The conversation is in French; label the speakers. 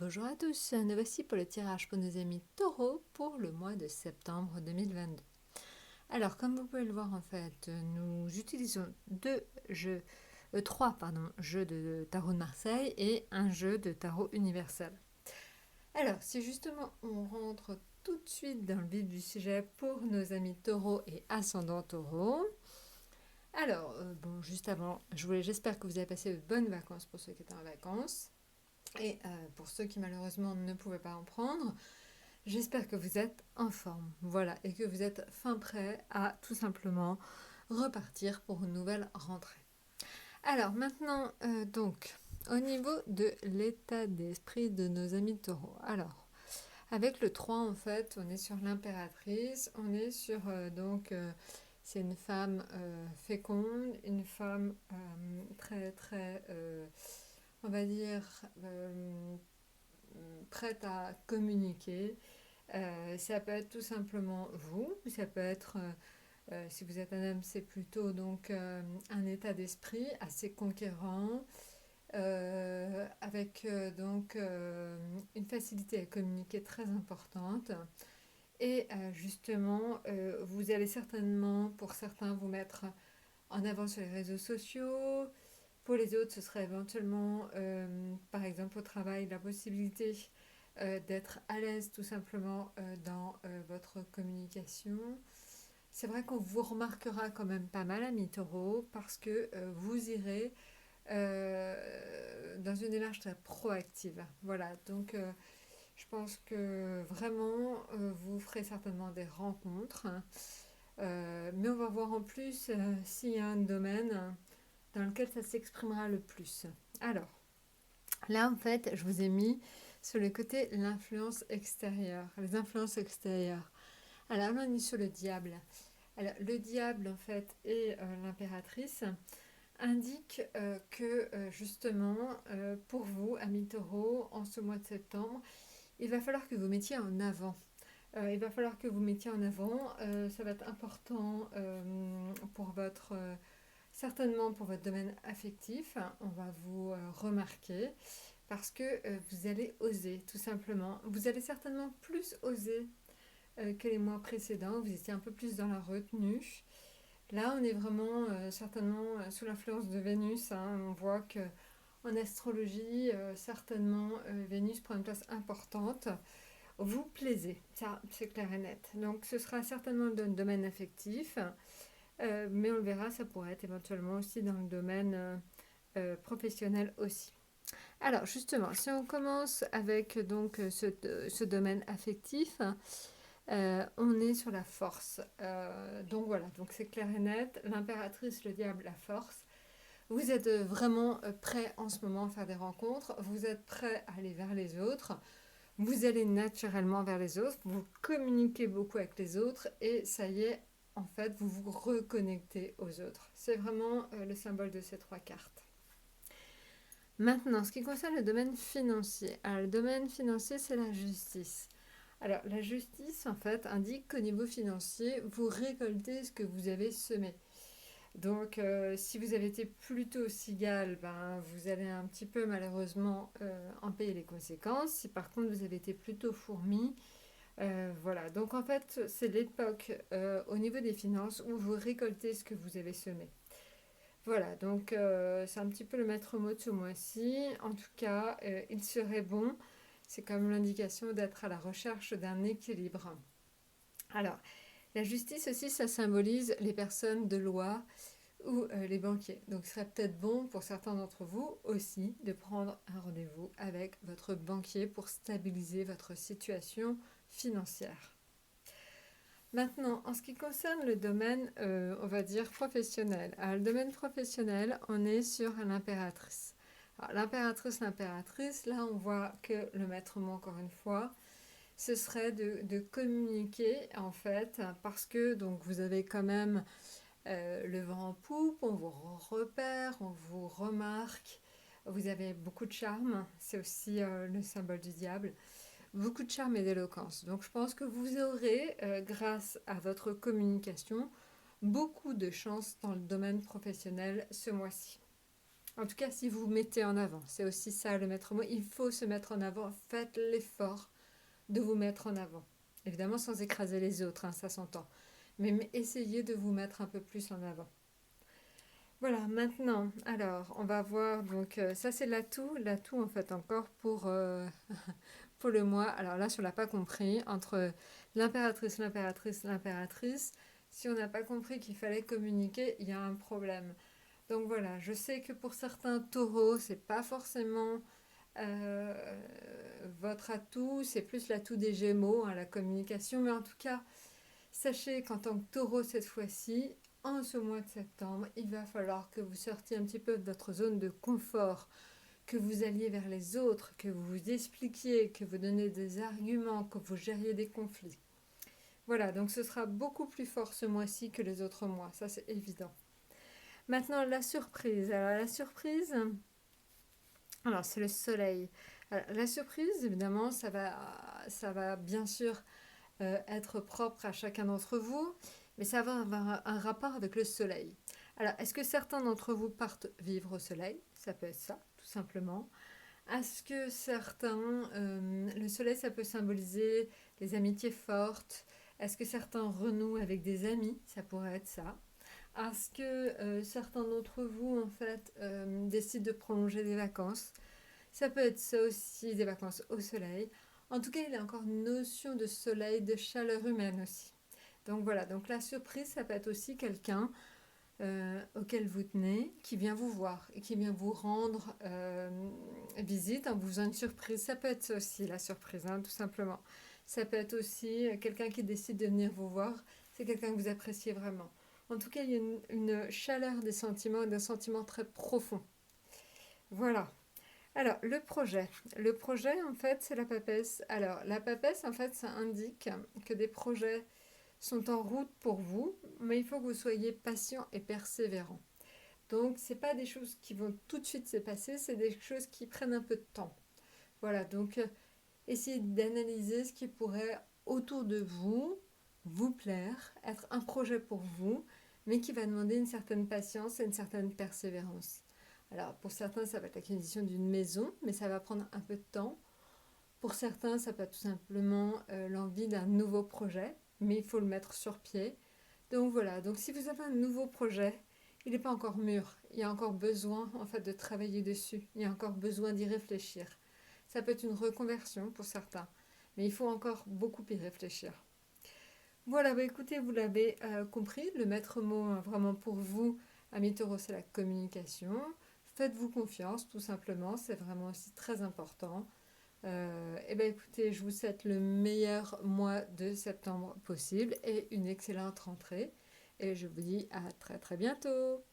Speaker 1: Bonjour à tous, nous voici pour le tirage pour nos amis taureaux pour le mois de septembre 2022. Alors, comme vous pouvez le voir, en fait, nous utilisons trois jeux de tarot de Marseille et un jeu de tarot universel. Alors, si justement on rentre tout de suite dans le vif du sujet pour nos amis taureaux et ascendants taureaux. Alors, juste avant, j'espère que vous avez passé de bonnes vacances pour ceux qui étaient en vacances. Et pour ceux qui malheureusement ne pouvaient pas en prendre, j'espère que vous êtes en forme. Voilà, et que vous êtes fin prêt à tout simplement repartir pour une nouvelle rentrée. Alors maintenant, au niveau de l'état d'esprit de nos amis taureaux. Alors, avec le 3, en fait, on est sur l'impératrice, on est sur c'est une femme féconde, une femme très très on va dire, prête à communiquer. Ça peut être tout simplement vous, ça peut être, si vous êtes un homme, c'est plutôt donc un état d'esprit assez conquérant, avec une facilité à communiquer très importante. Et justement, vous allez certainement, pour certains, vous mettre en avant sur les réseaux sociaux. Pour les autres, ce serait éventuellement, par exemple au travail, la possibilité d'être à l'aise tout simplement dans votre communication. C'est vrai qu'on vous remarquera quand même pas mal, amis taureaux, parce que vous irez dans une démarche très proactive. Voilà, donc je pense que vraiment vous ferez certainement des rencontres. Mais on va voir en plus s'il y a un domaine dans lequel ça s'exprimera le plus. Alors, là en fait, je vous ai mis sur le côté l'influence extérieure, les influences extérieures. Alors là, on est sur le diable. Alors, le diable en fait et l'impératrice indiquent que justement, pour vous, amis taureaux, en ce mois de septembre, il va falloir que vous mettiez en avant. Il va falloir que vous mettiez en avant, ça va être important pour votre certainement pour votre domaine affectif, on va vous remarquer parce que vous allez oser, tout simplement. Vous allez certainement plus oser que les mois précédents. Vous étiez un peu plus dans la retenue. Là, on est vraiment certainement sous l'influence de Vénus. On voit que en astrologie, certainement, Vénus prend une place importante. Vous plaisez, ça c'est clair et net. Donc ce sera certainement dans le domaine affectif. Mais on le verra, ça pourrait être éventuellement aussi dans le domaine professionnel aussi. Alors justement, si on commence avec donc ce domaine affectif, on est sur la force. Donc voilà, donc c'est clair et net. L'impératrice, le diable, la force. Vous êtes vraiment prêt en ce moment à faire des rencontres. Vous êtes prêt à aller vers les autres. Vous allez naturellement vers les autres. Vous communiquez beaucoup avec les autres et ça y est, en fait, vous vous reconnectez aux autres. C'est vraiment le symbole de ces trois cartes. Maintenant, ce qui concerne le domaine financier. Alors, le domaine financier, c'est la justice. Alors, la justice, en fait, indique qu'au niveau financier, vous récoltez ce que vous avez semé. Donc, si vous avez été plutôt cigale, vous allez un petit peu malheureusement en payer les conséquences. Si par contre vous avez été plutôt fourmi, voilà. Donc en fait, c'est l'époque au niveau des finances où vous récoltez ce que vous avez semé. Voilà, donc c'est un petit peu le maître mot de ce mois-ci. En tout cas, il serait bon, c'est comme l'indication d'être à la recherche d'un équilibre. Alors, la justice aussi, ça symbolise les personnes de loi ou les banquiers. Donc, ce serait peut-être bon pour certains d'entre vous aussi de prendre un rendez-vous avec votre banquier pour stabiliser votre situation financière. Maintenant, en ce qui concerne le domaine, on va dire professionnel. Alors, le domaine professionnel, on est sur l'impératrice. Alors, l'impératrice, là, on voit que le maître mot, encore une fois, ce serait de communiquer, en fait, parce que donc vous avez quand même le vent en poupe, on vous repère, on vous remarque, vous avez beaucoup de charme, c'est aussi le symbole du diable, beaucoup de charme et d'éloquence. Donc je pense que vous aurez, grâce à votre communication, beaucoup de chance dans le domaine professionnel ce mois-ci. En tout cas, si vous vous mettez en avant, c'est aussi ça le maître mot. Il faut se mettre en avant. Faites l'effort de vous mettre en avant. Évidemment, sans écraser les autres, hein, ça s'entend. Mais essayez de vous mettre un peu plus en avant. Voilà, maintenant, alors, on va voir, donc, ça c'est l'atout en fait encore pour le mois. Alors là, si on l'a pas compris, entre l'impératrice, si on n'a pas compris qu'il fallait communiquer, il y a un problème. Donc voilà, je sais que pour certains taureaux, c'est pas forcément euh, votre atout, c'est plus l'atout des Gémeaux, hein, la communication, mais en tout cas, sachez qu'en tant que taureau cette fois-ci, en ce mois de septembre, il va falloir que vous sortiez un petit peu de votre zone de confort, que vous alliez vers les autres, que vous vous expliquiez, que vous donniez des arguments, que vous gériez des conflits. Voilà, donc ce sera beaucoup plus fort ce mois-ci que les autres mois, ça c'est évident. Maintenant, la surprise. Alors la surprise, alors c'est le soleil. Alors, la surprise, évidemment, ça va bien sûr être propre à chacun d'entre vous, mais ça va avoir un rapport avec le soleil. Alors, est-ce que certains d'entre vous partent vivre au soleil? Ça peut être ça, tout simplement. Est-ce que certains, le soleil, ça peut symboliser les amitiés fortes? Est-ce que certains renouent avec des amis? Ça pourrait être ça. Est-ce que certains d'entre vous, en fait, décident de prolonger des vacances? Ça peut être ça aussi, des vacances au soleil. En tout cas, il y a encore une notion de soleil, de chaleur humaine aussi. Donc voilà, donc la surprise, ça peut être aussi quelqu'un auquel vous tenez, qui vient vous voir et qui vient vous rendre visite en vous faisant une surprise. Ça peut être ça aussi la surprise, hein, tout simplement. Ça peut être aussi quelqu'un qui décide de venir vous voir. C'est quelqu'un que vous appréciez vraiment. En tout cas, il y a une chaleur des sentiments, d'un sentiment très profond. Voilà. Alors, le projet. Le projet, en fait, c'est la papesse. Alors, la papesse, en fait, ça indique que des projets sont en route pour vous, mais il faut que vous soyez patient et persévérant. Donc, ce n'est pas des choses qui vont tout de suite se passer, c'est des choses qui prennent un peu de temps. Voilà, donc essayez d'analyser ce qui pourrait autour de vous vous plaire, être un projet pour vous, mais qui va demander une certaine patience et une certaine persévérance. Alors, pour certains, ça va être l'acquisition d'une maison, mais ça va prendre un peu de temps. Pour certains, ça peut être tout simplement l'envie d'un nouveau projet, mais il faut le mettre sur pied. Donc voilà, donc si vous avez un nouveau projet, il n'est pas encore mûr. Il y a encore besoin en fait de travailler dessus. Il y a encore besoin d'y réfléchir. Ça peut être une reconversion pour certains, mais il faut encore beaucoup y réfléchir. Voilà, bah écoutez, vous l'avez compris, le maître mot vraiment pour vous, ami taureau, c'est la communication. Faites-vous confiance, tout simplement, c'est vraiment aussi très important. Et ben écoutez, je vous souhaite le meilleur mois de septembre possible et une excellente rentrée. Et je vous dis à très très bientôt.